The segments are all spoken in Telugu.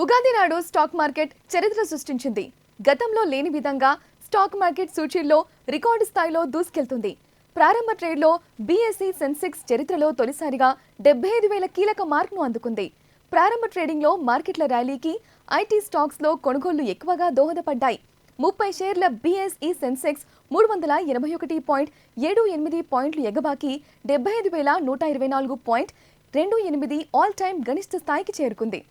ఉగాది నాడు స్టాక్ మార్కెట్ చరిత్ర సృష్టించింది. గతంలో లేని విధంగా స్టాక్ మార్కెట్ సూచీల్లో రికార్డు స్థాయిలో దూసుకెళ్తుంది. ప్రారంభ ట్రేడ్లో బీఎస్ఈ సెన్సెక్స్ చరిత్రలో తొలిసారిగా 75,000 కీలక మార్క్ను అందుకుంది. ప్రారంభ ట్రేడింగ్లో మార్కెట్ల ర్యాలీకి ఐటీ స్టాక్స్లో కొనుగోళ్లు ఎక్కువగా దోహదపడ్డాయి. 30 షేర్ల బీఎస్ఈ సెన్సెక్స్ 321.78 పాయింట్లు ఎగబాకి 75,124.28 ఆల్ టైమ్ గరిష్ట స్థాయికి చేరుకుంది.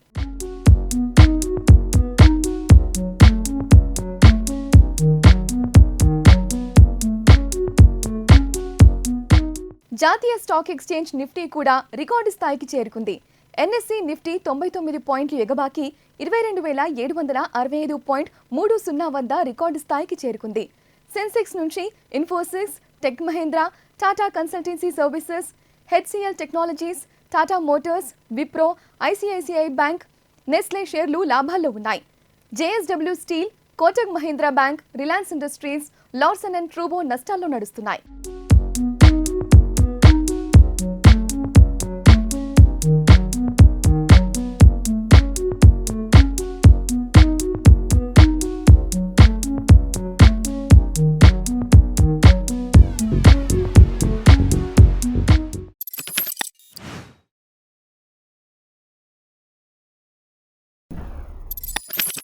జాతీయ స్టాక్ ఎక్స్చేంజ్ నిఫ్టీ కూడా రికార్డు స్థాయికి చేరుకుంది. ఎన్ఎస్సి నిఫ్టీ 99 పాయింట్లు ఎగబాకి 22,765.30 వద్ద రికార్డు స్థాయికి చేరుకుంది. సెన్సెక్స్ నుంచి Infosys, tech Mahindra, Tata consultancy services, HCL technologies, Tata motors, Wipro, ICICI bank, Nestle షేర్లు లాభాల్లో ఉన్నాయి. JSW steel, Kotak Mahindra bank, Reliance industries, Larsen and ట్రూబో నష్టాల్లో నడుస్తున్నాయి.